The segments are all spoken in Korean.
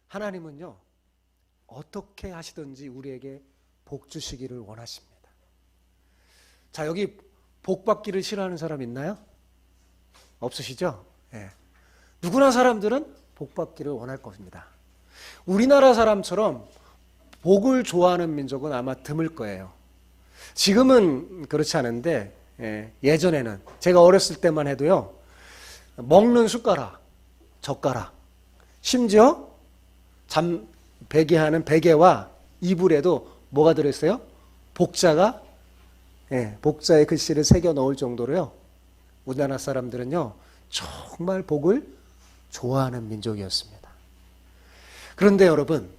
하나님은요, 어떻게 하시든지 우리에게 복 주시기를 원하십니다. 자, 여기 복 받기를 싫어하는 사람 있나요? 없으시죠? 예. 누구나 사람들은 복 받기를 원할 겁니다. 우리나라 사람처럼 복을 좋아하는 민족은 아마 드물 거예요. 지금은 그렇지 않은데 예전에는 제가 어렸을 때만 해도요, 먹는 숟가락, 젓가락, 심지어 베개하는 베개와 이불에도 뭐가 들어있어요? 복자가, 복자의 글씨를 새겨 넣을 정도로요, 우리나라 사람들은요 정말 복을 좋아하는 민족이었습니다. 그런데 여러분,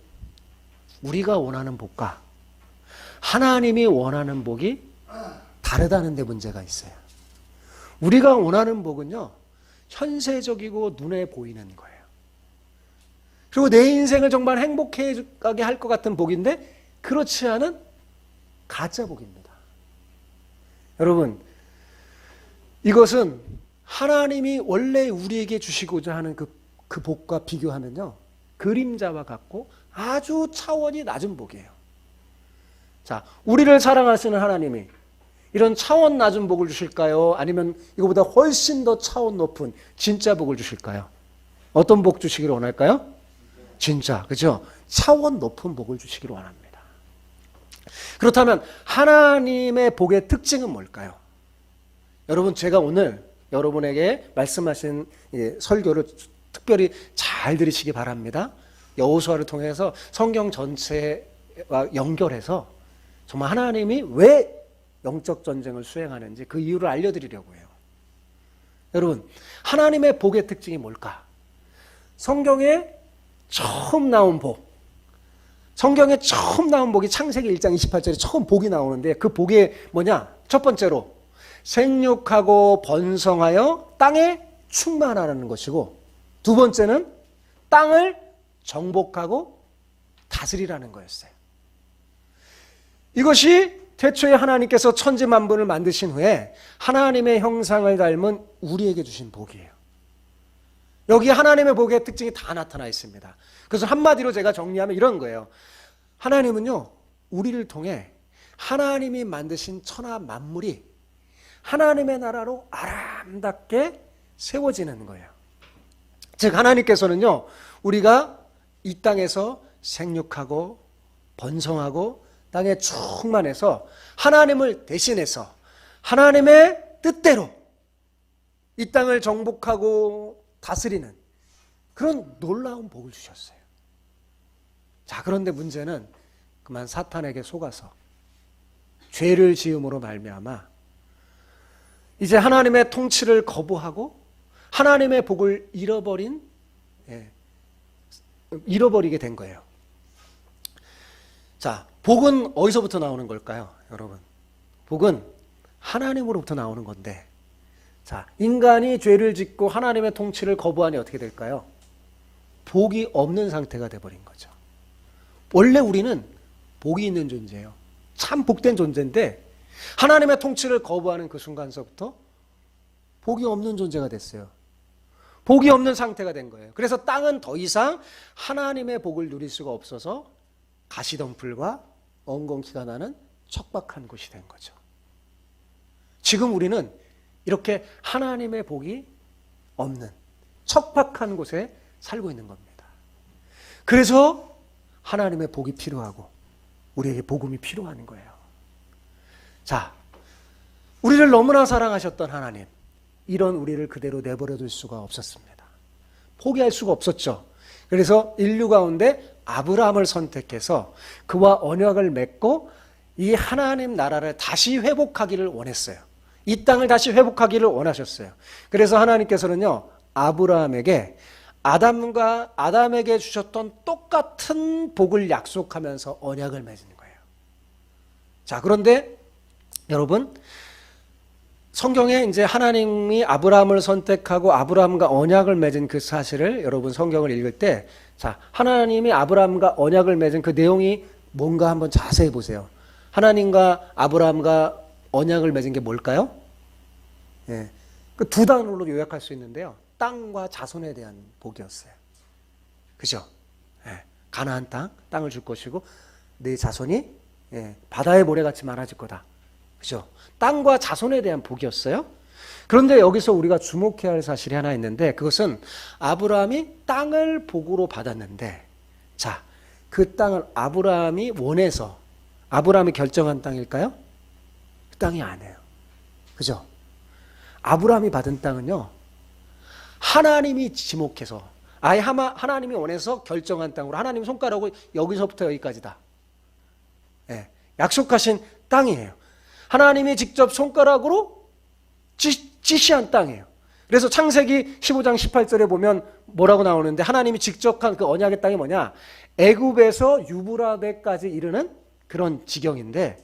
우리가 원하는 복과 하나님이 원하는 복이 다르다는 데 문제가 있어요. 우리가 원하는 복은요, 현세적이고 눈에 보이는 거예요. 그리고 내 인생을 정말 행복하게 할 것 같은 복인데 그렇지 않은 가짜 복입니다. 여러분, 이것은 하나님이 원래 우리에게 주시고자 하는 그 복과 비교하면요, 그림자와 같고 아주 차원이 낮은 복이에요. 자, 우리를 사랑하시는 하나님이 이런 차원 낮은 복을 주실까요? 아니면 이거보다 훨씬 더 차원 높은 진짜 복을 주실까요? 어떤 복 주시기를 원할까요? 진짜, 그죠? 차원 높은 복을 주시기를 원합니다. 그렇다면 하나님의 복의 특징은 뭘까요? 여러분, 제가 오늘 여러분에게 말씀하신 설교를 특별히 잘 들으시기 바랍니다. 여호수아를 통해서 성경 전체와 연결해서 정말 하나님이 왜 영적 전쟁을 수행하는지 그 이유를 알려드리려고 해요. 여러분, 하나님의 복의 특징이 뭘까? 성경에 처음 나온 복, 성경에 처음 나온 복이 창세기 1장 28절에 처음 복이 나오는데 그 복이 뭐냐? 첫 번째로 생육하고 번성하여 땅에 충만하는 것이고, 두 번째는 땅을 정복하고 다스리라는 거였어요. 이것이 태초에 하나님께서 천지 만물을 만드신 후에 하나님의 형상을 닮은 우리에게 주신 복이에요. 여기 하나님의 복의 특징이 다 나타나 있습니다. 그래서 한마디로 제가 정리하면 이런 거예요. 하나님은요, 우리를 통해 하나님이 만드신 천하 만물이 하나님의 나라로 아름답게 세워지는 거예요. 즉 하나님께서는요, 우리가 이 땅에서 생육하고 번성하고 땅에 충만해서 하나님을 대신해서 하나님의 뜻대로 이 땅을 정복하고 다스리는 그런 놀라운 복을 주셨어요. 자, 그런데 문제는 그만 사탄에게 속아서 죄를 지음으로 말미암아 이제 하나님의 통치를 거부하고 하나님의 복을 잃어버리게 된 거예요. 자, 복은 어디서부터 나오는 걸까요, 여러분? 복은 하나님으로부터 나오는 건데, 자, 인간이 죄를 짓고 하나님의 통치를 거부하니 어떻게 될까요? 복이 없는 상태가 돼버린 거죠. 원래 우리는 복이 있는 존재예요. 참 복된 존재인데 하나님의 통치를 거부하는 그 순간서부터 복이 없는 존재가 됐어요. 복이 없는 상태가 된 거예요. 그래서 땅은 더 이상 하나님의 복을 누릴 수가 없어서 가시덤불과 엉겅퀴가 나는 척박한 곳이 된 거죠. 지금 우리는 이렇게 하나님의 복이 없는 척박한 곳에 살고 있는 겁니다. 그래서 하나님의 복이 필요하고 우리에게 복음이 필요한 거예요. 자, 우리를 너무나 사랑하셨던 하나님, 이런 우리를 그대로 내버려 둘 수가 없었습니다. 포기할 수가 없었죠. 그래서 인류 가운데 아브라함을 선택해서 그와 언약을 맺고 이 하나님 나라를 다시 회복하기를 원했어요. 이 땅을 다시 회복하기를 원하셨어요. 그래서 하나님께서는요, 아브라함에게 아담에게 주셨던 똑같은 복을 약속하면서 언약을 맺은 거예요. 자, 그런데 여러분, 성경에 이제 하나님이 아브라함을 선택하고 아브라함과 언약을 맺은 그 사실을 여러분 성경을 읽을 때, 자, 하나님이 아브라함과 언약을 맺은 그 내용이 뭔가 한번 자세히 보세요. 하나님과 아브라함과 언약을 맺은 게 뭘까요? 예, 그 두 단어로 요약할 수 있는데요. 땅과 자손에 대한 복이었어요. 그죠? 가나안 땅을 줄 것이고 네 자손이 바다의 모래같이 많아질 거다. 그죠? 땅과 자손에 대한 복이었어요. 그런데 여기서 우리가 주목해야 할 사실이 하나 있는데 그것은 아브라함이 땅을 복으로 받았는데 자, 그 땅을 아브라함이 원해서 아브라함이 결정한 땅일까요? 그 땅이 아니에요. 그죠? 아브라함이 받은 땅은요. 하나님이 지목해서 아예 하나님이 원해서 결정한 땅으로 하나님 손가락으로 여기서부터 여기까지다. 약속하신 땅이에요. 하나님이 직접 손가락으로 지시한 땅이에요. 그래서 창세기 15장 18절에 보면 뭐라고 나오는데 하나님이 직접 한 그 언약의 땅이 뭐냐? 애굽에서 유브라데까지 이르는 그런 지경인데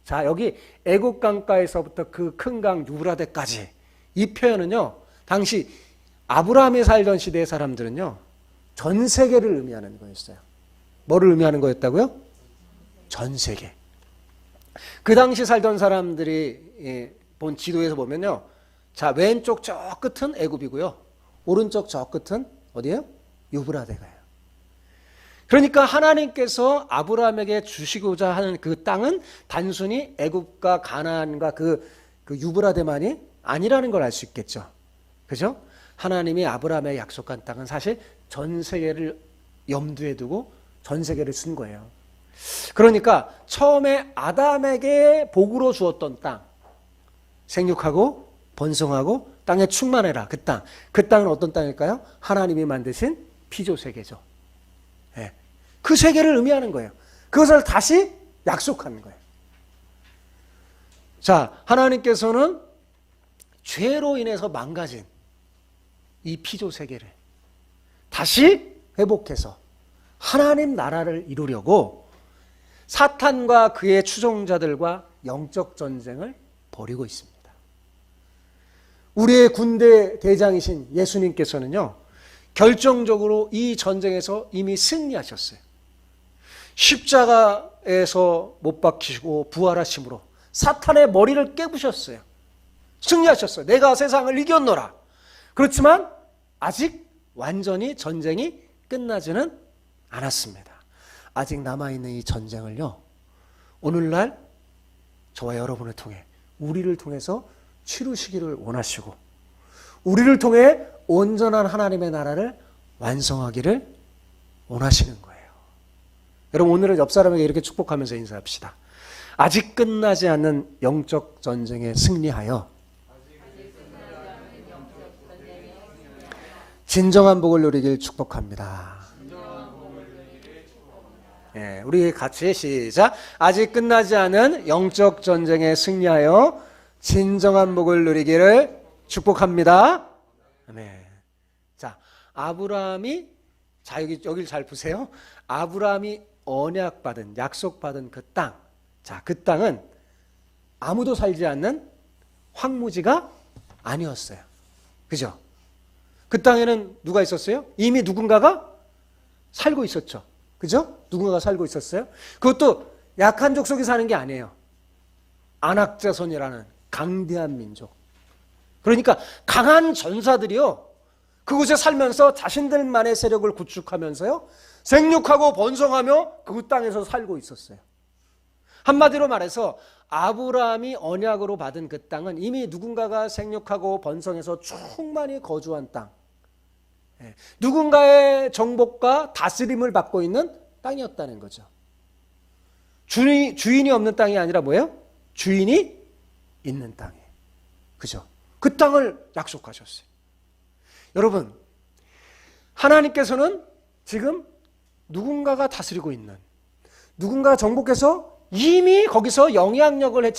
자 여기 애굽 강가에서부터 그 큰 강 유브라데까지 이 표현은요. 당시 아브라함이 살던 시대의 사람들은요. 전 세계를 의미하는 거였어요. 뭐를 의미하는 거였다고요? 전 세계. 그 당시 살던 사람들이 본 지도에서 보면요. 자, 왼쪽 저 끝은 애굽이고요. 오른쪽 저 끝은 어디예요? 유브라데가요. 그러니까 하나님께서 아브라함에게 주시고자 하는 그 땅은 단순히 애굽과 가나안과 그 유브라데만이 아니라는 걸 알 수 있겠죠. 그죠? 하나님이 아브라함에게 약속한 땅은 사실 전 세계를 염두에 두고 전 세계를 쓴 거예요. 그러니까 처음에 아담에게 복으로 주었던 땅, 생육하고 번성하고 땅에 충만해라. 그 땅은 어떤 땅일까요? 하나님이 만드신 피조 세계죠. 그 세계를 의미하는 거예요. 그것을 다시 약속하는 거예요. 자, 하나님께서는 죄로 인해서 망가진 이 피조 세계를 다시 회복해서 하나님 나라를 이루려고 사탄과 그의 추종자들과 영적 전쟁을 벌이고 있습니다. 우리의 군대 대장이신 예수님께서는요, 결정적으로 이 전쟁에서 이미 승리하셨어요. 십자가에서 못 박히시고 부활하심으로 사탄의 머리를 깨부셨어요. 승리하셨어요. 내가 세상을 이겼노라. 그렇지만 아직 완전히 전쟁이 끝나지는 않았습니다. 아직 남아있는 이 전쟁을요, 오늘날 저와 여러분을 통해 우리를 통해서 치루시기를 원하시고 우리를 통해 온전한 하나님의 나라를 완성하기를 원하시는 거예요. 여러분 오늘은 옆 사람에게 이렇게 축복하면서 인사합시다. 아직 끝나지 않는 영적 전쟁에 승리하여 진정한 복을 누리길 축복합니다. 우리 같이 시작. 아직 끝나지 않은 영적 전쟁에 승리하여 진정한 복을 누리기를 축복합니다. 네. 자, 아브라함이 자 여기를 잘 보세요. 아브라함이 언약받은 약속받은 그 땅. 자, 그 땅은 아무도 살지 않는 황무지가 아니었어요. 그죠? 그 땅에는 누가 있었어요? 이미 누군가가 살고 있었죠. 그죠? 누군가가 살고 있었어요. 그것도 약한 족속이 사는 게 아니에요. 안악자손이라는 강대한 민족. 그러니까 강한 전사들이요. 그곳에 살면서 자신들만의 세력을 구축하면서요. 생육하고 번성하며 그 땅에서 살고 있었어요. 한마디로 말해서 아브라함이 언약으로 받은 그 땅은 이미 누군가가 생육하고 번성해서 충만히 거주한 땅. 누군가의 정복과 다스림을 받고 있는 땅이었다는 거죠. 주인이 없는 땅이 아니라 뭐예요? 주인이 있는 땅이에요. 그죠? 그 땅을 약속하셨어요. 여러분, 하나님께서는 지금 누군가가 다스리고 있는, 누군가가 정복해서 이미 거기서 영향력을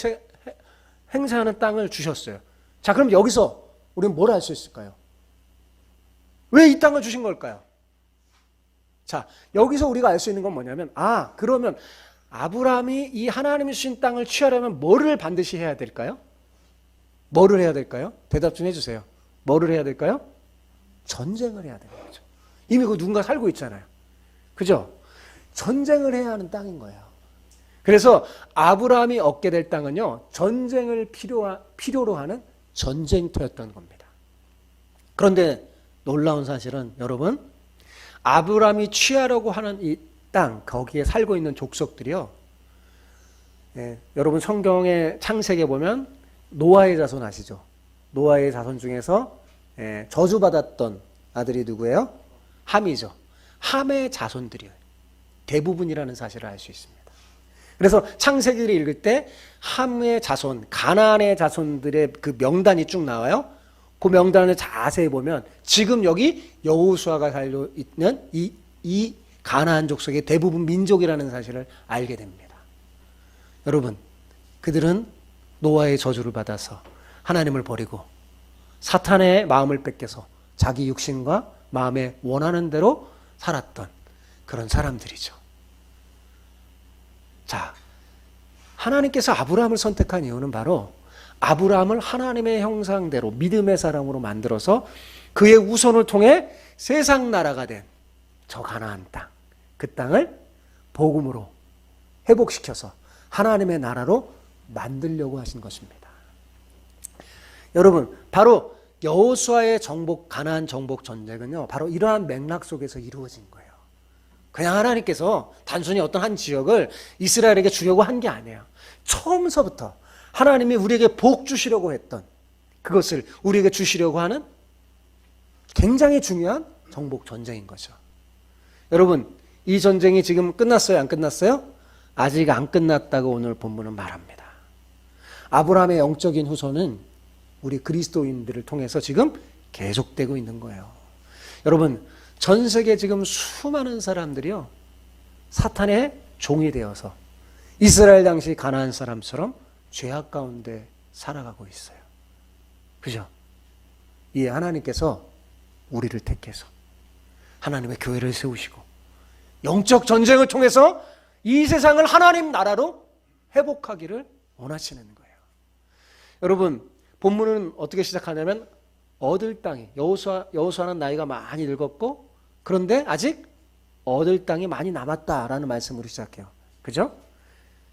행사하는 땅을 주셨어요. 자, 그럼 여기서 우리는 뭘 할 수 있을까요? 왜 이 땅을 주신 걸까요? 자, 여기서 우리가 알 수 있는 건 뭐냐면, 그러면 아브라함이 이 하나님이 주신 땅을 취하려면 뭐를 반드시 해야 될까요? 뭐를 해야 될까요? 대답 좀 해주세요. 뭐를 해야 될까요? 전쟁을 해야 되는 거죠. 이미 그 누군가 살고 있잖아요. 그죠? 전쟁을 해야 하는 땅인 거예요. 그래서 아브라함이 얻게 될 땅은요, 전쟁을 필요로 하는 전쟁터였던 겁니다. 그런데 놀라운 사실은 여러분, 아브라함이 취하려고 하는 이 땅, 거기에 살고 있는 족속들이요. 여러분 성경의 창세기에 보면 노아의 자손 아시죠? 노아의 자손 중에서 저주받았던 아들이 누구예요? 함이죠. 함의 자손들이에요. 대부분이라는 사실을 알 수 있습니다. 그래서 창세기를 읽을 때 함의 자손, 가나안의 자손들의 그 명단이 쭉 나와요. 그 명단을 자세히 보면 지금 여기 여호수아가 살고 있는 이 가나안 족속의 대부분 민족이라는 사실을 알게 됩니다. 여러분, 그들은 노아의 저주를 받아서 하나님을 버리고 사탄의 마음을 뺏겨서 자기 육신과 마음에 원하는 대로 살았던 그런 사람들이죠. 자, 하나님께서 아브라함을 선택한 이유는 바로 아브라함을 하나님의 형상대로 믿음의 사람으로 만들어서 그의 후손을 통해 세상 나라가 된 저 가나안 땅, 그 땅을 복음으로 회복시켜서 하나님의 나라로 만들려고 하신 것입니다. 여러분, 바로 여호수아의 정복, 가나안 정복 전쟁은요, 바로 이러한 맥락 속에서 이루어진 거예요. 그냥 하나님께서 단순히 어떤 한 지역을 이스라엘에게 주려고 한 게 아니에요. 처음서부터 하나님이 우리에게 복 주시려고 했던 그것을 우리에게 주시려고 하는 굉장히 중요한 정복 전쟁인 거죠. 여러분, 이 전쟁이 지금 끝났어요? 안 끝났어요? 아직 안 끝났다고 오늘 본문은 말합니다. 아브라함의 영적인 후손은 우리 그리스도인들을 통해서 지금 계속되고 있는 거예요. 여러분, 전 세계 지금 수많은 사람들이요, 사탄의 종이 되어서 이스라엘 당시 가나안 사람처럼 죄악 가운데 살아가고 있어요. 그죠? 이 하나님께서 우리를 택해서 하나님의 교회를 세우시고 영적 전쟁을 통해서 이 세상을 하나님 나라로 회복하기를 원하시는 거예요. 여러분, 본문은 어떻게 시작하냐면 얻을 땅이, 여호수아는 나이가 많이 늙었고 그런데 아직 얻을 땅이 많이 남았다라는 말씀으로 시작해요. 그죠?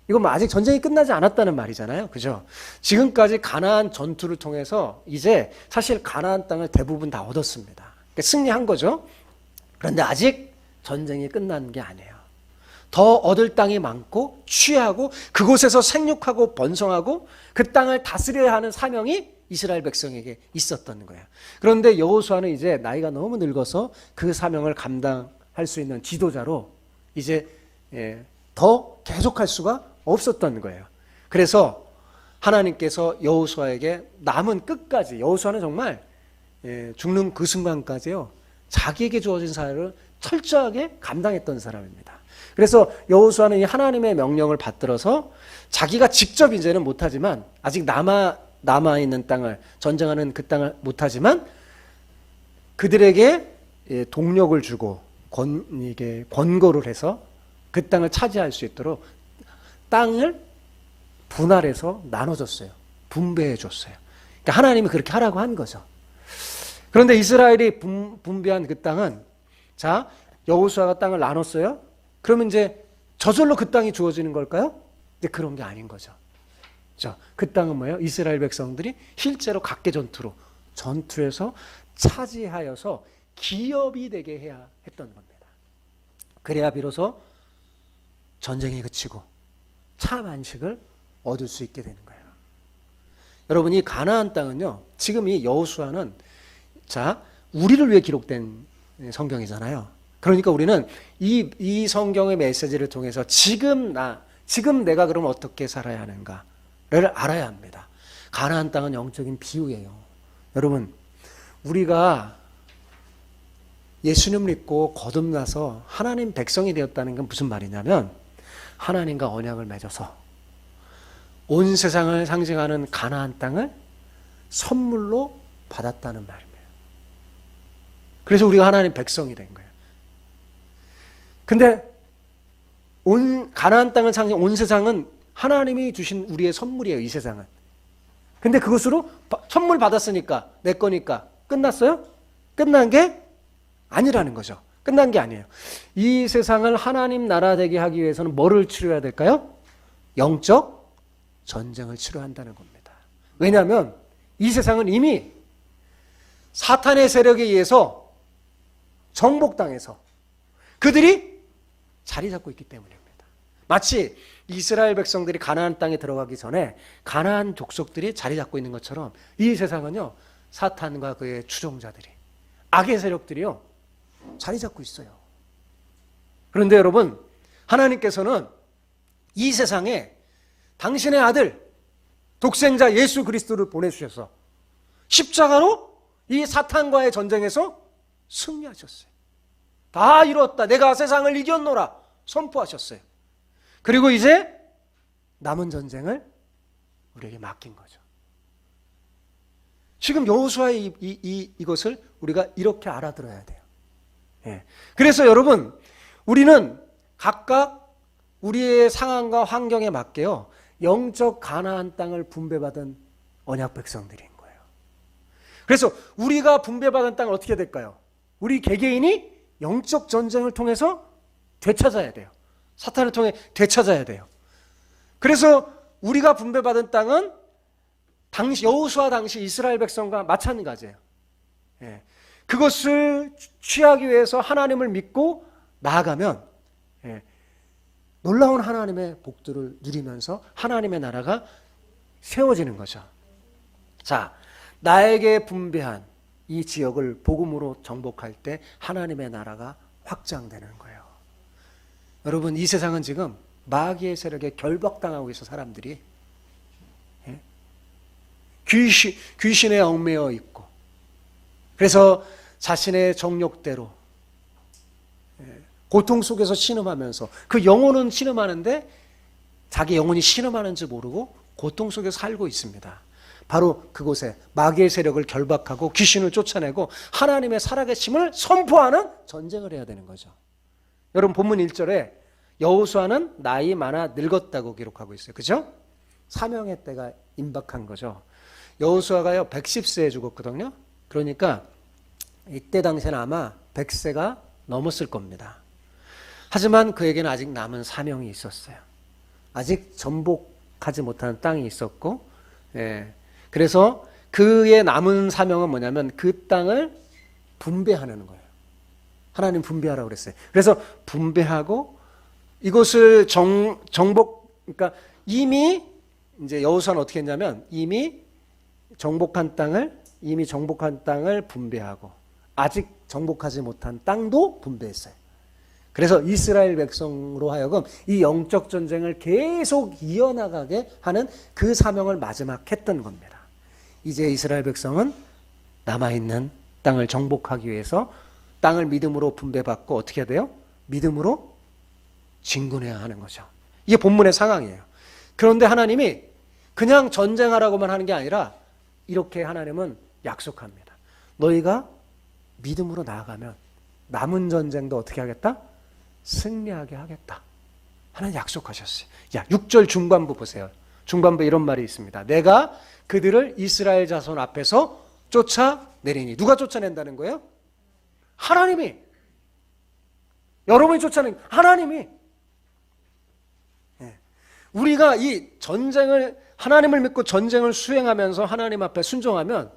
이건 뭐 아직 전쟁이 끝나지 않았다는 말이잖아요. 그죠? 지금까지 가나안 전투를 통해서 이제 사실 가나안 땅을 대부분 다 얻었습니다. 그러니까 승리한 거죠. 그런데 아직 전쟁이 끝난 게 아니에요. 더 얻을 땅이 많고 취하고 그곳에서 생육하고 번성하고 그 땅을 다스려야 하는 사명이 이스라엘 백성에게 있었던 거예요. 그런데 여호수아는 이제 나이가 너무 늙어서 그 사명을 감당할 수 있는 지도자로 이제 더 계속할 수가 없었던 거예요. 그래서 하나님께서 여호수아에게 남은 끝까지, 여호수아는 정말 죽는 그 순간까지요, 자기에게 주어진 사회를 철저하게 감당했던 사람입니다. 그래서 여호수아는 이 하나님의 명령을 받들어서 자기가 직접 이제는 못하지만, 아직 남아있는 땅을, 전쟁하는 그 땅을 못하지만 그들에게 동력을 주고 권고를 해서 그 땅을 차지할 수 있도록 땅을 분할해서 나눠줬어요. 분배해줬어요. 그러니까 하나님이 그렇게 하라고 한 거죠. 그런데 이스라엘이 분배한 그 땅은, 자, 여호수아가 땅을 나눴어요. 그러면 이제 저절로 그 땅이 주어지는 걸까요? 근데 그런 게 아닌 거죠. 자, 그 땅은 뭐예요? 이스라엘 백성들이 실제로 각계 전투에서 차지하여서 기업이 되게 해야 했던 겁니다. 그래야 비로소 전쟁이 그치고 참 안식을 얻을 수 있게 되는 거예요. 여러분, 이 가나안 땅은요, 지금 이 여호수아는, 자, 우리를 위해 기록된 성경이잖아요. 그러니까 우리는 이 성경의 메시지를 통해서 지금 내가 그럼 어떻게 살아야 하는가를 알아야 합니다. 가나안 땅은 영적인 비유예요. 여러분, 우리가 예수님 믿고 거듭나서 하나님 백성이 되었다는 건 무슨 말이냐면, 하나님과 언약을 맺어서 온 세상을 상징하는 가나안 땅을 선물로 받았다는 말입니다. 그래서 우리가 하나님 백성이 된 거예요. 근데 온 가나안 땅을 상징, 온 세상은 하나님이 주신 우리의 선물이에요. 이 세상은. 근데 그것으로 선물 받았으니까, 내 거니까 끝났어요? 끝난 게 아니라는 거죠. 끝난 게 아니에요. 이 세상을 하나님 나라 되게 하기 위해서는 뭐를 치러야 될까요? 영적 전쟁을 치러야 한다는 겁니다. 왜냐하면 이 세상은 이미 사탄의 세력에 의해서 정복당해서 그들이 자리 잡고 있기 때문입니다. 마치 이스라엘 백성들이 가나안 땅에 들어가기 전에 가나안 족속들이 자리 잡고 있는 것처럼 이 세상은요, 사탄과 그의 추종자들이, 악의 세력들이요, 자리 잡고 있어요. 그런데 여러분, 하나님께서는 이 세상에 당신의 아들 독생자 예수 그리스도를 보내주셔서 십자가로 이 사탄과의 전쟁에서 승리하셨어요. 다 이루었다, 내가 세상을 이겼노라 선포하셨어요. 그리고 이제 남은 전쟁을 우리에게 맡긴 거죠. 지금 여호수아의 이것을 우리가 이렇게 알아들어야 돼요. 예. 그래서 여러분, 우리는 각각 우리의 상황과 환경에 맞게요, 영적 가나안 땅을 분배받은 언약 백성들인 거예요. 그래서 우리가 분배받은 땅을 어떻게 될까요? 우리 개개인이 영적 전쟁을 통해서 되찾아야 돼요. 사탄을 통해 되찾아야 돼요. 그래서 우리가 분배받은 땅은 여호수아 당시 이스라엘 백성과 마찬가지예요. 예. 그것을 취하기 위해서 하나님을 믿고 나아가면, 예, 놀라운 하나님의 복들을 누리면서 하나님의 나라가 세워지는 거죠. 자, 나에게 분배한 이 지역을 복음으로 정복할 때 하나님의 나라가 확장되는 거예요. 여러분, 이 세상은 지금 마귀의 세력에 결박당하고 있어. 사람들이, 예? 귀신에 얽매여 있고, 그래서 자신의 정욕대로, 예, 고통 속에서 신음하면서, 그 영혼은 신음하는데 자기 영혼이 신음하는지 모르고 고통 속에서 살고 있습니다. 바로 그곳에 마귀의 세력을 결박하고 귀신을 쫓아내고 하나님의 살아계심을 선포하는 전쟁을 해야 되는 거죠. 여러분, 본문 1절에 여호수아는 나이 많아 늙었다고 기록하고 있어요. 그죠? 사명의 때가 임박한 거죠. 여호수아가요 110세에 죽었거든요. 그러니까 이때 당시에는 아마 100세가 넘었을 겁니다. 하지만 그에게는 아직 남은 사명이 있었어요. 아직 전복하지 못하는 땅이 있었고, 예, 그래서 그의 남은 사명은 뭐냐면 그 땅을 분배하는 거예요. 하나님 분배하라고 그랬어요. 그래서 분배하고 이곳을 그러니까 이미 이제 여호수아는 어떻게 했냐면 이미 정복한 땅을 분배하고 아직 정복하지 못한 땅도 분배했어요. 그래서 이스라엘 백성으로 하여금 이 영적 전쟁을 계속 이어나가게 하는 그 사명을 마지막 했던 겁니다. 이제 이스라엘 백성은 남아있는 땅을 정복하기 위해서 땅을 믿음으로 분배받고 어떻게 해야 돼요? 믿음으로 진군해야 하는 거죠. 이게 본문의 상황이에요. 그런데 하나님이 그냥 전쟁하라고만 하는 게 아니라 이렇게 하나님은 약속합니다. 너희가 믿음으로 나아가면 남은 전쟁도 어떻게 하겠다? 승리하게 하겠다. 하나님 약속하셨어요. 6절 중반부 보세요. 중반부에 이런 말이 있습니다. 내가 그들을 이스라엘 자손 앞에서 쫓아내리니. 누가 쫓아낸다는 거예요? 하나님이. 여러분이 쫓아낸 하나님이. 우리가 이 전쟁을, 하나님을 믿고 전쟁을 수행하면서 하나님 앞에 순종하면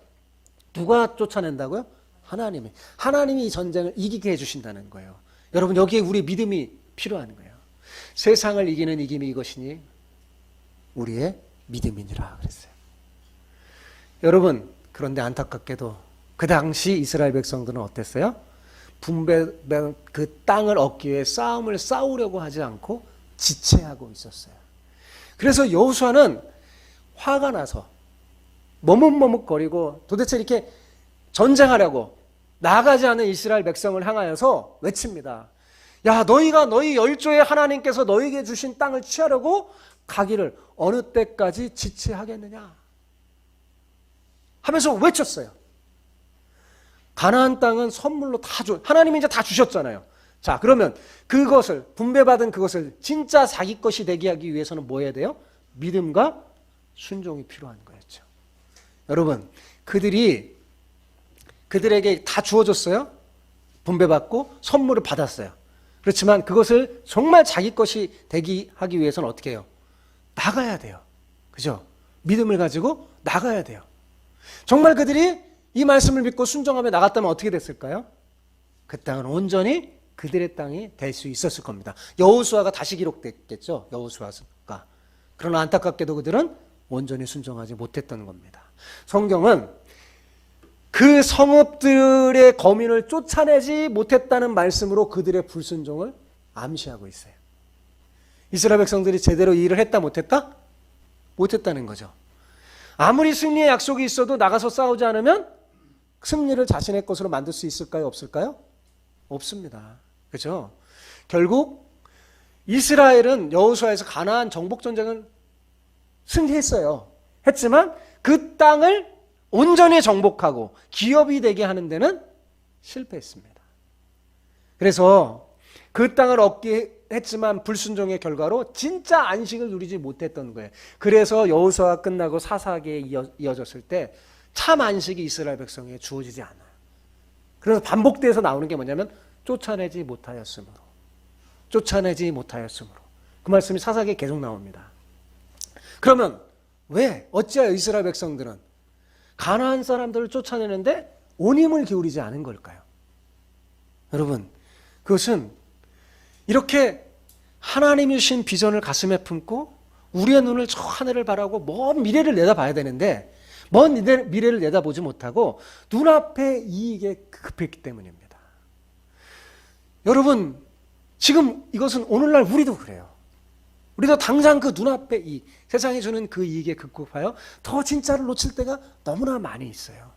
누가 쫓아낸다고요? 하나님이. 하나님이 이 전쟁을 이기게 해주신다는 거예요. 여러분, 여기에 우리 믿음이 필요한 거예요. 세상을 이기는 이김이 이것이니 우리의 믿음이니라 그랬어요. 여러분, 그런데 안타깝게도 그 당시 이스라엘 백성들은 어땠어요? 분배된 그 땅을 얻기 위해 싸움을 싸우려고 하지 않고 지체하고 있었어요. 그래서 여호수아는 화가 나서 머뭇머뭇거리고 도대체 이렇게 전쟁하려고 나가지 않은 이스라엘 백성을 향하여서 외칩니다. 야, 너희가 너희 열조의 하나님께서 너희에게 주신 땅을 취하려고 가기를 어느 때까지 지체하겠느냐 하면서 외쳤어요. 가나안 땅은 선물로 하나님이 이제 다 주셨잖아요. 자, 그러면 그것을 분배받은 그것을 진짜 자기 것이 되게 하기 위해서는 뭐 해야 돼요? 믿음과 순종이 필요한 거였죠. 여러분, 그들에게 다 주어졌어요. 분배받고 선물을 받았어요. 그렇지만 그것을 정말 자기 것이 되게 하기 위해서는 어떻게 해요? 나가야 돼요. 그죠? 믿음을 가지고 나가야 돼요. 정말 그들이 이 말씀을 믿고 순종하며 나갔다면 어떻게 됐을까요? 그 땅은 온전히 그들의 땅이 될 수 있었을 겁니다. 여호수아가 다시 기록됐겠죠. 여호수아가. 그러나 안타깝게도 그들은 온전히 순종하지 못했던 겁니다. 성경은 그 성읍들의 거민을 쫓아내지 못했다는 말씀으로 그들의 불순종을 암시하고 있어요. 이스라엘 백성들이 제대로 일을 했다 못했다? 못했다는 거죠. 아무리 승리의 약속이 있어도 나가서 싸우지 않으면 승리를 자신의 것으로 만들 수 있을까요? 없을까요? 없습니다. 그렇죠? 결국 이스라엘은 여호수아에서 가나안 정복 전쟁을 승리했어요. 했지만 그 땅을 온전히 정복하고 기업이 되게 하는 데는 실패했습니다. 그래서 그 땅을 얻게 했지만 불순종의 결과로 진짜 안식을 누리지 못했던 거예요. 그래서 여호수아가 끝나고 사사기에 이어졌을 때 참 안식이 이스라엘 백성에게 주어지지 않아요. 그래서 반복돼서 나오는 게 뭐냐면 쫓아내지 못하였으므로. 쫓아내지 못하였으므로. 그 말씀이 사사기에 계속 나옵니다. 그러면 왜 어찌하여 이스라엘 백성들은 가나안 사람들을 쫓아내는데 온 힘을 기울이지 않은 걸까요? 여러분, 그것은 이렇게 하나님이 주신 비전을 가슴에 품고 우리의 눈을 저 하늘을 바라고 먼 미래를 내다봐야 되는데 먼 미래를 내다보지 못하고 눈앞의 이익에 급했기 때문입니다. 여러분, 지금 이것은 오늘날 우리도 그래요. 우리도 당장 그 눈앞의 이익, 세상이 주는 그 이익에 급급하여 더 진짜를 놓칠 때가 너무나 많이 있어요.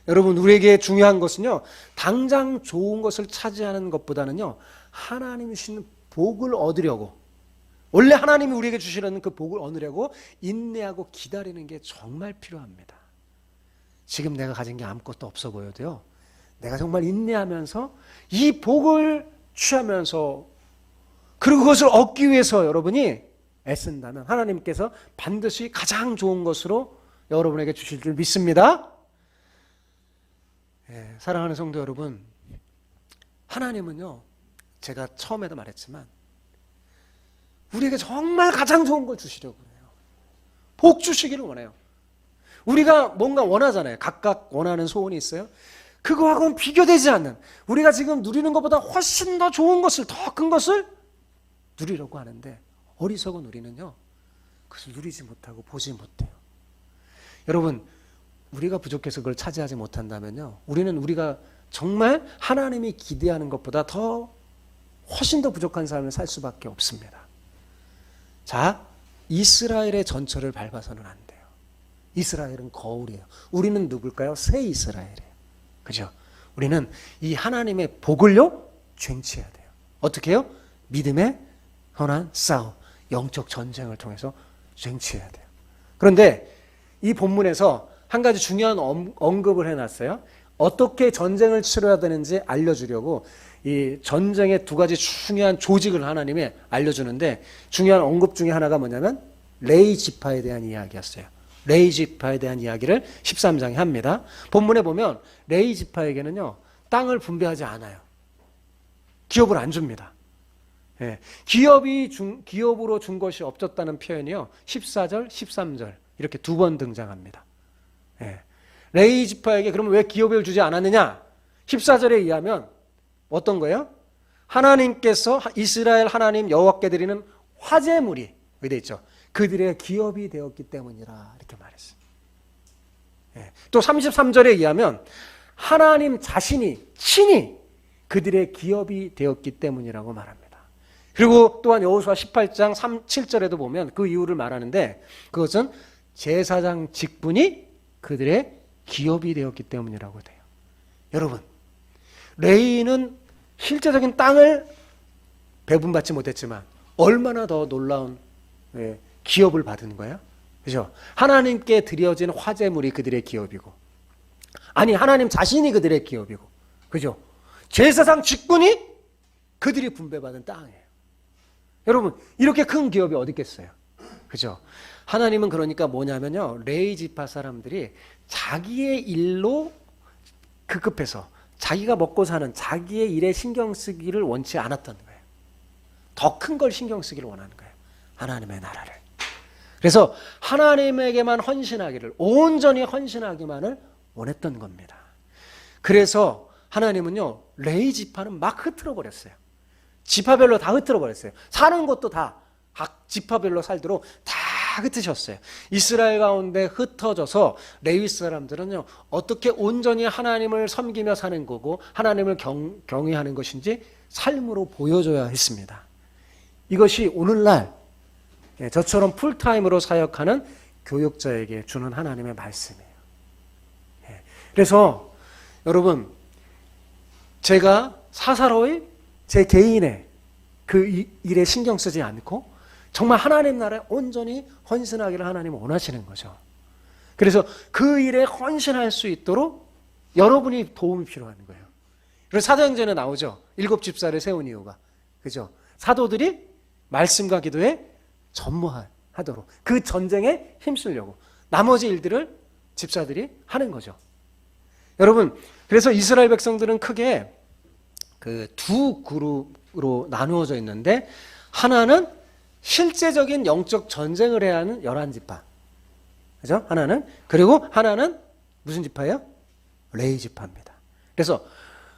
여러분, 우리에게 중요한 것은요, 당장 좋은 것을 차지하는 것보다는요, 하나님이 주시는 복을 얻으려고, 원래 하나님이 우리에게 주시려는 그 복을 얻으려고 인내하고 기다리는 게 정말 필요합니다. 지금 내가 가진 게 아무것도 없어 보여도요, 내가 정말 인내하면서 이 복을 취하면서 그리고 그것을 얻기 위해서 여러분이 애쓴다면 하나님께서 반드시 가장 좋은 것으로 여러분에게 주실 줄 믿습니다. 예, 사랑하는 성도 여러분, 하나님은요, 제가 처음에도 말했지만 우리에게 정말 가장 좋은 걸 주시려고 해요. 복 주시기를 원해요. 우리가 뭔가 원하잖아요. 각각 원하는 소원이 있어요. 그거하고는 비교되지 않는, 우리가 지금 누리는 것보다 훨씬 더 좋은 것을, 더 큰 것을 누리려고 하는데 어리석은 우리는요, 그것을 누리지 못하고 보지 못해요. 여러분, 우리가 부족해서 그걸 차지하지 못한다면요, 우리가 정말 하나님이 기대하는 것보다 더 훨씬 더 부족한 삶을 살 수밖에 없습니다. 자, 이스라엘의 전철을 밟아서는 안 돼요. 이스라엘은 거울이에요. 우리는 누굴까요? 새 이스라엘이에요. 그죠? 우리는 이 하나님의 복을요, 쟁취해야 돼요. 어떻게 해요? 믿음의 선한 싸움, 영적 전쟁을 통해서 쟁취해야 돼요. 그런데 이 본문에서 한 가지 중요한 언급을 해놨어요. 어떻게 전쟁을 치러야 되는지 알려주려고 이 전쟁의 두 가지 중요한 조직을 하나님이 알려주는데, 중요한 언급 중에 하나가 뭐냐면 레위 지파에 대한 이야기였어요. 레위 지파에 대한 이야기를 13장에 합니다. 본문에 보면 레위 지파에게는요, 땅을 분배하지 않아요. 기업을 안 줍니다. 예, 기업으로 준 것이 없었다는 표현이요, 14절, 13절 이렇게 두 번 등장합니다. 예, 레위 지파에게 그러면 왜 기업을 주지 않았느냐? 14절에 의하면 어떤 거예요? 하나님께서 이스라엘 하나님 여호와께 드리는 화제물이 여기 돼 있죠. 그들의 기업이 되었기 때문이라 이렇게 말했어요. 예, 또 33절에 의하면 하나님 자신이 친히 그들의 기업이 되었기 때문이라고 말합니다. 그리고 또한 여호수아 18장 7절에도 보면 그 이유를 말하는데, 그것은 제사장 직분이 그들의 기업이 되었기 때문이라고 돼요. 여러분, 레위는 실제적인 땅을 배분받지 못했지만 얼마나 더 놀라운 기업을 받은 거야? 그죠? 하나님께 드려진 화제물이 그들의 기업이고, 아니 하나님 자신이 그들의 기업이고, 그죠? 제사장 직분이 그들이 분배받은 땅이에요. 여러분, 이렇게 큰 기업이 어디 있겠어요? 그죠? 하나님은 그러니까 뭐냐면요, 레위 지파 사람들이 자기의 일로 급급해서 자기가 먹고 사는 자기의 일에 신경 쓰기를 원치 않았던 거예요. 더 큰 걸 신경 쓰기를 원하는 거예요. 하나님의 나라를. 그래서 하나님에게만 헌신하기를, 온전히 헌신하기만을 원했던 겁니다. 그래서 하나님은요, 레위 지파는 막 흐트러 버렸어요. 지파별로 다 흩어져 버렸어요. 사는 곳도 다 각 지파별로 살도록 다 흩으셨어요. 이스라엘 가운데 흩어져서 레위 사람들은요, 어떻게 온전히 하나님을 섬기며 사는 거고 하나님을 경외하는 것인지 삶으로 보여줘야 했습니다. 이것이 오늘날 저처럼 풀타임으로 사역하는 교육자에게 주는 하나님의 말씀이에요. 그래서 여러분, 제가 사사로이 제 개인의 그 일에 신경 쓰지 않고 정말 하나님 나라에 온전히 헌신하기를 하나님은 원하시는 거죠. 그래서 그 일에 헌신할 수 있도록 여러분이 도움이 필요한 거예요. 그래서 사도행전에 나오죠. 7집사를 세운 이유가. 그죠? 사도들이 말씀과 기도에 전무하도록 그 전쟁에 힘쓰려고 나머지 일들을 집사들이 하는 거죠. 여러분, 그래서 이스라엘 백성들은 크게 그 두 그룹으로 나누어져 있는데, 하나는 실제적인 영적 전쟁을 해야 하는 11지파. 그죠? 하나는. 그리고 하나는 무슨 지파예요? 레위 지파입니다. 그래서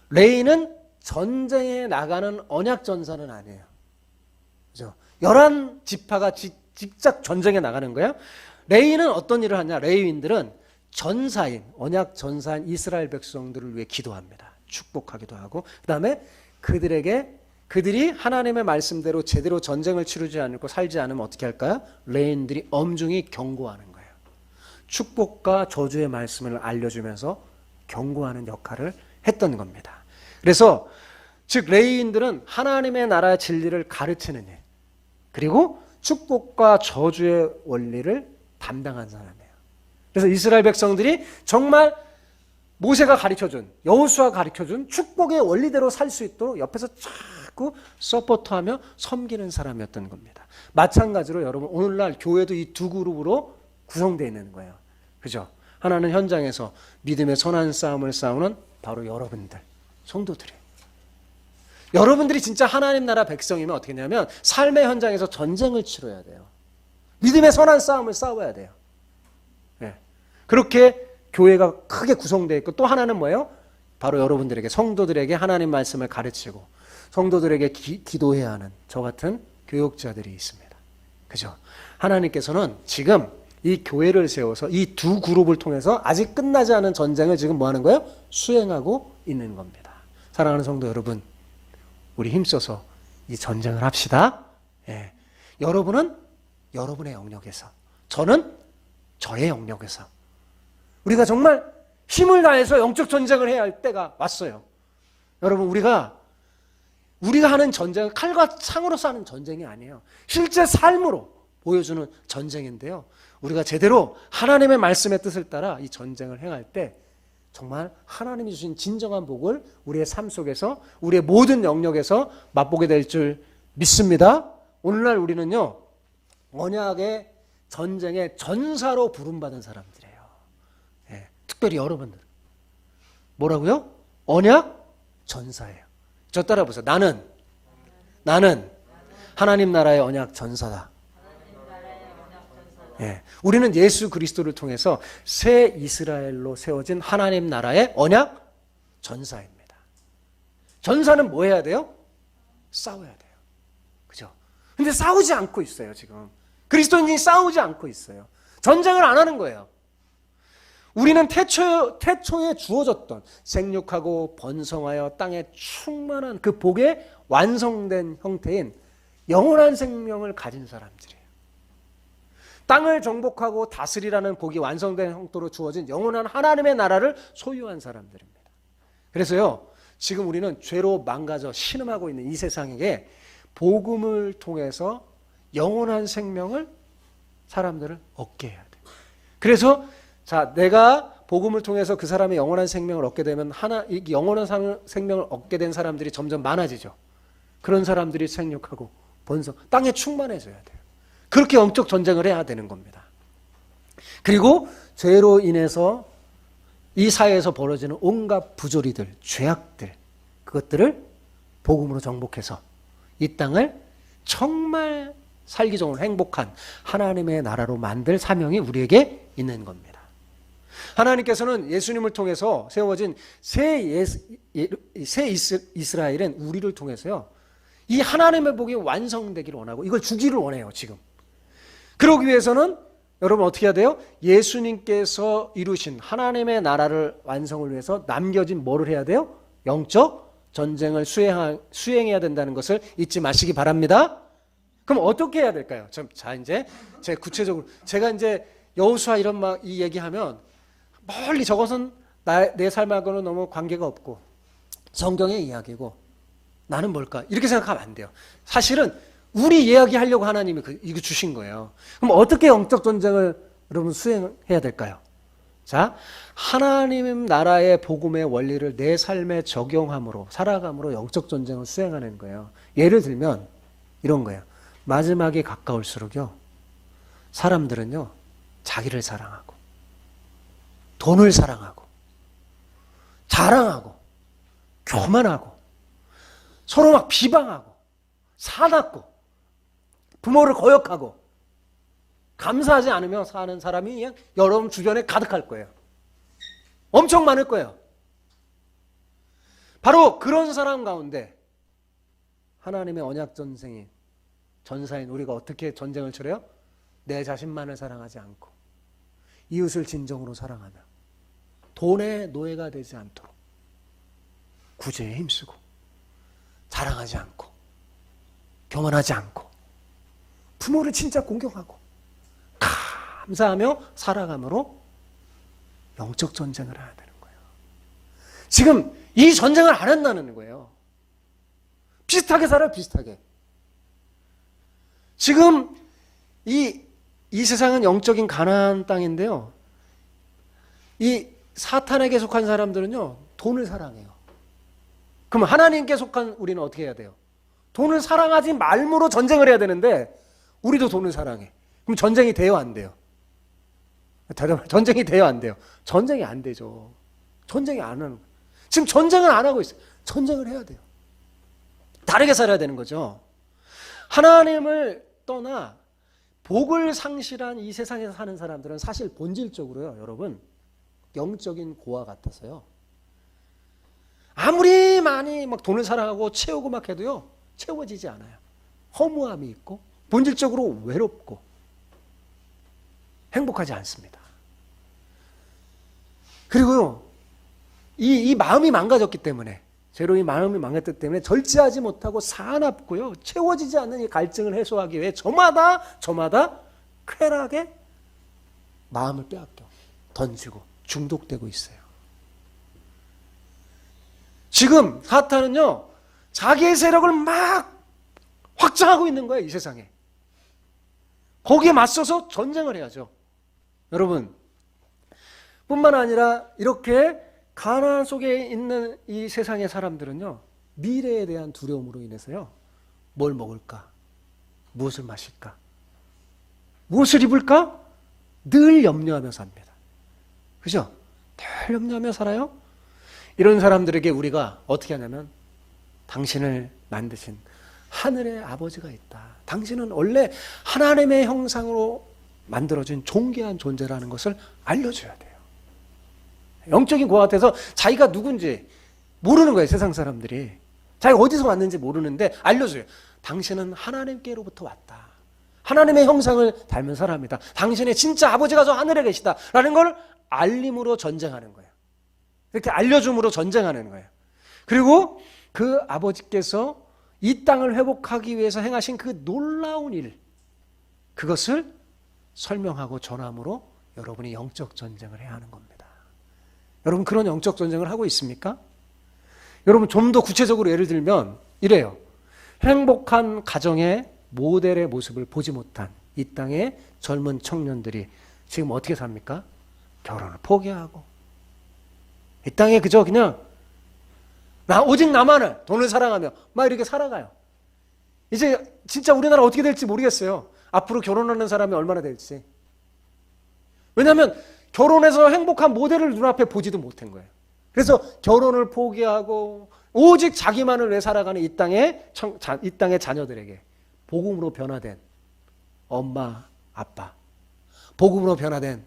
레위는 전쟁에 나가는 언약 전사는 아니에요. 그죠? 11지파가 직접 전쟁에 나가는 거예요. 레위는 어떤 일을 하냐? 레위인들은 전사인, 언약 전사인 이스라엘 백성들을 위해 기도합니다. 축복하기도 하고, 그 다음에 그들이 하나님의 말씀대로 제대로 전쟁을 치르지 않고 살지 않으면 어떻게 할까요? 레위인들이 엄중히 경고하는 거예요. 축복과 저주의 말씀을 알려주면서 경고하는 역할을 했던 겁니다. 그래서 즉 레위인들은 하나님의 나라의 진리를 가르치는 일, 그리고 축복과 저주의 원리를 담당한 사람이에요. 그래서 이스라엘 백성들이 정말 모세가 가르쳐준, 여호수아가 가르쳐준 축복의 원리대로 살 수 있도록 옆에서 자꾸 서포트하며 섬기는 사람이었던 겁니다. 마찬가지로 여러분, 오늘날 교회도 이 두 그룹으로 구성되어 있는 거예요. 그죠? 하나는 현장에서 믿음의 선한 싸움을 싸우는 바로 여러분들, 성도들이에요. 여러분들이 진짜 하나님 나라 백성이면 어떻게 하냐면 삶의 현장에서 전쟁을 치러야 돼요. 믿음의 선한 싸움을 싸워야 돼요. 네. 그렇게 교회가 크게 구성되어 있고, 또 하나는 뭐예요? 바로 여러분들에게, 성도들에게 하나님 말씀을 가르치고 성도들에게 기도해야 하는 저 같은 교육자들이 있습니다. 그죠? 하나님께서는 지금 이 교회를 세워서 이 두 그룹을 통해서 아직 끝나지 않은 전쟁을 지금 뭐 하는 거예요? 수행하고 있는 겁니다. 사랑하는 성도 여러분, 우리 힘써서 이 전쟁을 합시다. 예. 여러분은 여러분의 영역에서, 저는 저의 영역에서 우리가 정말 힘을 다해서 영적 전쟁을 해야 할 때가 왔어요. 여러분, 우리가 하는 전쟁은 칼과 창으로 싸는 전쟁이 아니에요. 실제 삶으로 보여주는 전쟁인데요. 우리가 제대로 하나님의 말씀의 뜻을 따라 이 전쟁을 행할 때 정말 하나님이 주신 진정한 복을 우리의 삶 속에서, 우리의 모든 영역에서 맛보게 될 줄 믿습니다. 오늘날 우리는요, 언약의 전쟁의 전사로 부름받은 사람들이에요. 예, 특별히 여러분들. 뭐라고요? 언약 전사예요. 저 따라 보세요. 나는 하나님 나라의 언약 전사다. 예, 우리는 예수 그리스도를 통해서 새 이스라엘로 세워진 하나님 나라의 언약 전사입니다. 전사는 뭐 해야 돼요? 싸워야 돼요. 그죠? 근데 싸우지 않고 있어요, 지금. 그리스도인이 싸우지 않고 있어요. 전쟁을 안 하는 거예요. 우리는 태초에 주어졌던 생육하고 번성하여 땅에 충만한 그 복의 완성된 형태인 영원한 생명을 가진 사람들이에요. 땅을 정복하고 다스리라는 복이 완성된 형태로 주어진 영원한 하나님의 나라를 소유한 사람들입니다. 그래서요, 지금 우리는 죄로 망가져 신음하고 있는 이 세상에게 복음을 통해서 영원한 생명을 사람들을 얻게 해야 돼요. 그래서 내가 복음을 통해서 그 사람의 영원한 생명을 얻게 되면 이 영원한 생명을 얻게 된 사람들이 점점 많아지죠. 그런 사람들이 생육하고 번성, 땅에 충만해져야 돼요. 그렇게 영적 전쟁을 해야 되는 겁니다. 그리고 죄로 인해서 이 사회에서 벌어지는 온갖 부조리들, 죄악들, 그것들을 복음으로 정복해서 이 땅을 정말 살기 좋은 행복한 하나님의 나라로 만들 사명이 우리에게 있는 겁니다. 하나님께서는 예수님을 통해서 세워진 새 이스라엘은 우리를 통해서요, 이 하나님의 복이 완성되기를 원하고 이걸 주기를 원해요, 지금. 그러기 위해서는 여러분 어떻게 해야 돼요? 예수님께서 이루신 하나님의 나라를 완성을 위해서 남겨진 뭐를 해야 돼요? 영적 전쟁을 수행해야 된다는 것을 잊지 마시기 바랍니다. 그럼 어떻게 해야 될까요? 자, 이제 제가 구체적으로 제가 이제 여호수아 이런 이 얘기하면 멀리 저것은 내 삶하고는 너무 관계가 없고 성경의 이야기고 나는 뭘까? 이렇게 생각하면 안 돼요. 사실은 우리 이야기하려고 하나님이 이거 주신 거예요. 그럼 어떻게 영적 전쟁을 여러분 수행해야 될까요? 자, 하나님 나라의 복음의 원리를 내 삶에 적용함으로 살아감으로 영적 전쟁을 수행하는 거예요. 예를 들면 이런 거예요. 마지막에 가까울수록요, 사람들은요 자기를 사랑하고 돈을 사랑하고 자랑하고 교만하고 서로 막 비방하고 사납고 부모를 거역하고 감사하지 않으며 사는 사람이 그냥 여러분 주변에 가득할 거예요. 엄청 많을 거예요. 바로 그런 사람 가운데 하나님의 언약 전쟁인 전사인 우리가 어떻게 전쟁을 치러요? 내 자신만을 사랑하지 않고 이웃을 진정으로 사랑하며 돈의 노예가 되지 않도록 구제에 힘쓰고 자랑하지 않고 교만하지 않고 부모를 진짜 공경하고 감사하며 살아감으로 영적 전쟁을 해야 되는 거예요. 지금 이 전쟁을 안 한다는 거예요. 비슷하게 살아요, 비슷하게. 지금 이 세상은 영적인 가나안 땅인데요. 이 사탄에게 속한 사람들은요, 돈을 사랑해요. 그럼 하나님께 속한 우리는 어떻게 해야 돼요? 돈을 사랑하지 말므로 전쟁을 해야 되는데 우리도 돈을 사랑해. 그럼 전쟁이 돼요, 안 돼요? 전쟁이 돼요, 안 돼요? 전쟁이 안 되죠. 전쟁이 안 하는 거예요. 지금 전쟁을 안 하고 있어요. 전쟁을 해야 돼요. 다르게 살아야 되는 거죠. 하나님을 떠나 복을 상실한 이 세상에서 사는 사람들은 사실 본질적으로요, 여러분, 영적인 고와 같아서요. 아무리 많이 막 돈을 사랑하고 채우고 막 해도요, 채워지지 않아요. 허무함이 있고 본질적으로 외롭고 행복하지 않습니다. 그리고요, 이 마음이 망가졌기 때문에, 죄로 이 마음이 망가졌기 때문에 절제하지 못하고 사납고요, 채워지지 않는 이 갈증을 해소하기 위해 저마다 쾌락에 마음을 빼앗겨 던지고 중독되고 있어요. 지금 사탄은요, 자기의 세력을 막 확장하고 있는 거예요, 이 세상에. 거기에 맞서서 전쟁을 해야죠. 여러분, 뿐만 아니라 이렇게 가나안 속에 있는 이 세상의 사람들은요, 미래에 대한 두려움으로 인해서요, 뭘 먹을까? 무엇을 마실까? 무엇을 입을까? 늘 염려하며 삽니다. 그죠? 늘 염려하며 살아요. 이런 사람들에게 우리가 어떻게 하냐면, 당신을 만드신 하늘의 아버지가 있다. 당신은 원래 하나님의 형상으로 만들어진 존귀한 존재라는 것을 알려줘야 돼요. 영적인 고아 같아서 자기가 누군지 모르는 거예요, 세상 사람들이. 자기가 어디서 왔는지 모르는데 알려줘요. 당신은 하나님께로부터 왔다. 하나님의 형상을 닮은 사람이다. 당신의 진짜 아버지가 저 하늘에 계시다. 라는 걸 알림으로 전쟁하는 거예요. 이렇게 알려줌으로 전쟁하는 거예요. 그리고 그 아버지께서 이 땅을 회복하기 위해서 행하신 그 놀라운 일, 그것을 설명하고 전함으로 여러분이 영적 전쟁을 해야 하는 겁니다. 여러분, 그런 영적 전쟁을 하고 있습니까? 여러분, 좀 더 구체적으로 예를 들면 이래요. 행복한 가정의 모델의 모습을 보지 못한 이 땅의 젊은 청년들이 지금 어떻게 삽니까? 결혼을 포기하고 이 땅에 그저 그냥 오직 나만을, 돈을 사랑하며 막 이렇게 살아가요. 이제 진짜 우리나라 어떻게 될지 모르겠어요. 앞으로 결혼하는 사람이 얼마나 될지. 왜냐하면 결혼해서 행복한 모델을 눈앞에 보지도 못한 거예요. 그래서 결혼을 포기하고 오직 자기만을 위해 살아가는 이 땅의 자녀들에게 복음으로 변화된 엄마, 아빠, 복음으로 변화된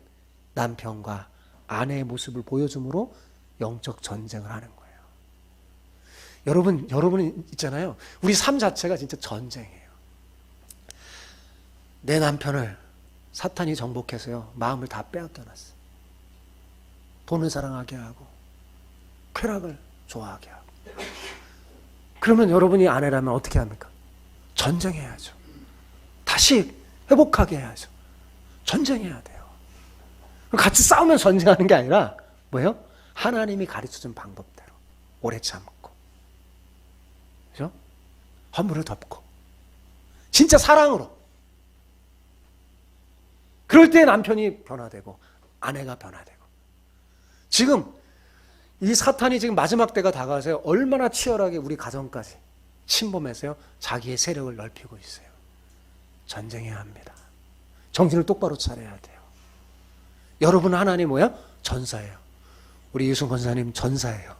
남편과 아내의 모습을 보여줌으로 영적 전쟁을 하는 거예요. 여러분 있잖아요. 우리 삶 자체가 진짜 전쟁이에요. 내 남편을 사탄이 정복해서요, 마음을 다 빼앗겨 놨어요. 돈을 사랑하게 하고 쾌락을 좋아하게 하고. 그러면 여러분이 아내라면 어떻게 합니까? 전쟁해야죠. 다시 회복하게 해야죠. 전쟁해야 돼요. 같이 싸우면 전쟁하는 게 아니라 뭐예요? 하나님이 가르쳐준 방법대로 오래 참고, 그죠? 허물을 덮고 진짜 사랑으로. 그럴 때 남편이 변화되고 아내가 변화되고. 지금 이 사탄이 지금 마지막 때가 다가와서요, 얼마나 치열하게 우리 가정까지 침범해서요, 자기의 세력을 넓히고 있어요. 전쟁해야 합니다. 정신을 똑바로 차려야 돼요. 여러분, 하나님 뭐야? 전사예요. 우리 유승 권사님 전사예요.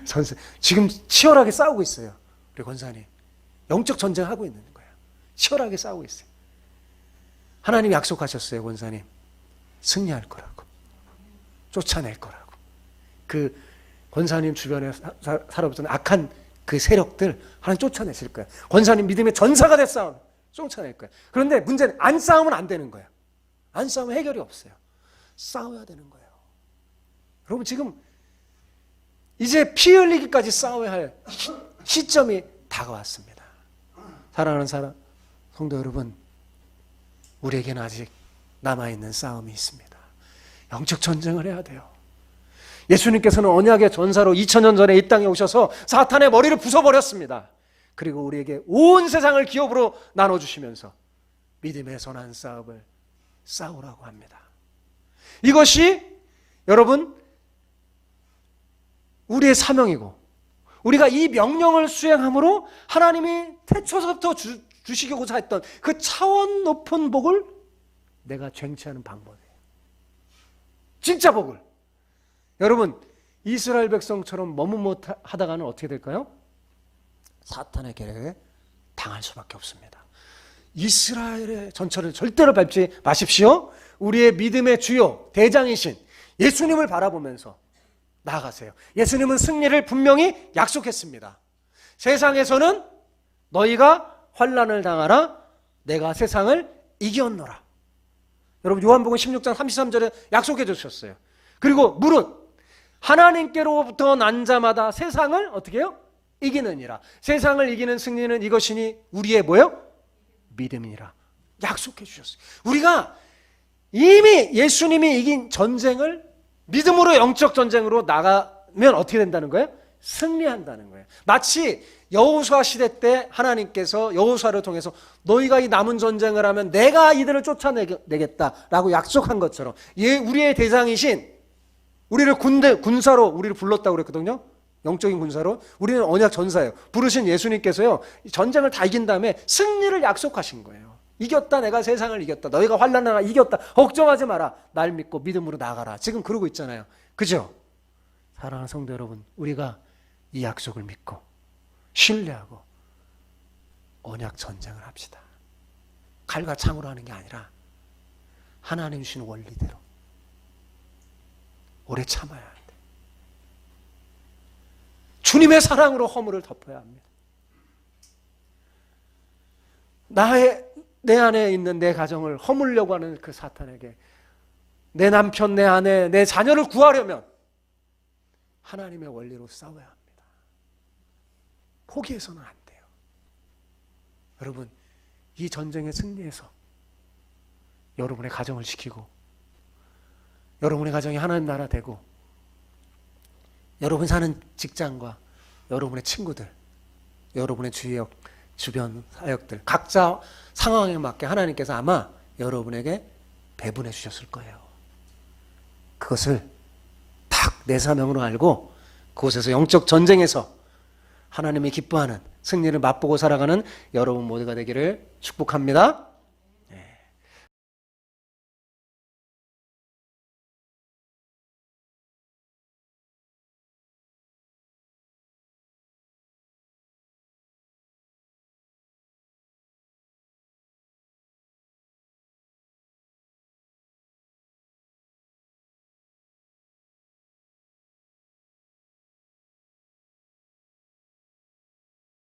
전사. 지금 치열하게 싸우고 있어요. 우리 권사님 영적 전쟁하고 있는 거예요. 치열하게 싸우고 있어요. 하나님 약속하셨어요, 권사님. 승리할 거라고. 쫓아낼 거라고. 그 권사님 주변에 살아보던 악한 그 세력들 하나님 쫓아내실 거예요. 권사님 믿음의 전사가 돼 싸우면 쫓아낼 거예요. 그런데 문제는 안 싸우면 안 되는 거예요. 안 싸우면 해결이 없어요. 싸워야 되는 거예요. 여러분, 지금 이제 피 흘리기까지 싸워야 할 시점이 다가왔습니다. 사랑하는 성도 여러분, 우리에게는 아직 남아있는 싸움이 있습니다. 영적 전쟁을 해야 돼요. 예수님께서는 언약의 전사로 2000년 전에 이 땅에 오셔서 사탄의 머리를 부숴버렸습니다. 그리고 우리에게 온 세상을 기업으로 나눠주시면서 믿음의 선한 싸움을 싸우라고 합니다. 이것이 여러분 우리의 사명이고, 우리가 이 명령을 수행함으로 하나님이 태초서부터 주시고자 했던 그 차원 높은 복을 내가 쟁취하는 방법이에요. 진짜 복을. 여러분, 이스라엘 백성처럼 머뭇하다가는 어떻게 될까요? 사탄의 계략에 당할 수밖에 없습니다. 이스라엘의 전철을 절대로 밟지 마십시오. 우리의 믿음의 주요 대장이신 예수님을 바라보면서 나아가세요. 예수님은 승리를 분명히 약속했습니다. 세상에서는 너희가 환난을 당하라, 내가 세상을 이겼노라. 여러분, 요한복음 16장 33절에 약속해 주셨어요. 그리고 물은 하나님께로부터 난 자마다 세상을 어떻게 해요? 이기느니라. 세상을 이기는 승리는 이것이니 우리의 뭐예요? 믿음이니라. 약속해 주셨어요. 우리가 이미 예수님이 이긴 전쟁을 믿음으로, 영적 전쟁으로 나가면 어떻게 된다는 거예요? 승리한다는 거예요. 마치 여호수아 시대 때 하나님께서 여호수아를 통해서 너희가 이 남은 전쟁을 하면 내가 이들을 쫓아내겠다라고 약속한 것처럼, 우리의 대장이신, 우리를 군사로 우리를 불렀다고 그랬거든요. 영적인 군사로. 우리는 언약 전사예요. 부르신 예수님께서요, 전쟁을 다 이긴 다음에 승리를 약속하신 거예요. 이겼다, 내가 세상을 이겼다, 너희가 환난을 이겼다, 걱정하지 마라, 날 믿고 믿음으로 나가라. 지금 그러고 있잖아요. 그죠? 사랑하는 성도 여러분, 우리가 이 약속을 믿고 신뢰하고 언약 전쟁을 합시다. 칼과 창으로 하는 게 아니라 하나님 주신 원리대로 오래 참아야 합니다. 주님의 사랑으로 허물을 덮어야 합니다. 내 안에 있는 내 가정을 허물려고 하는 그 사탄에게, 내 남편, 내 아내, 내 자녀를 구하려면 하나님의 원리로 싸워야 합니다. 포기해서는 안 돼요. 여러분, 이 전쟁에 승리해서 여러분의 가정을 지키고, 여러분의 가정이 하나님 나라 되고, 여러분 사는 직장과 여러분의 친구들, 여러분의 주변 사역들, 각자 상황에 맞게 하나님께서 아마 여러분에게 배분해 주셨을 거예요. 그것을 딱 내 사명으로 알고 그곳에서 영적 전쟁에서 하나님이 기뻐하는 승리를 맛보고 살아가는 여러분 모두가 되기를 축복합니다.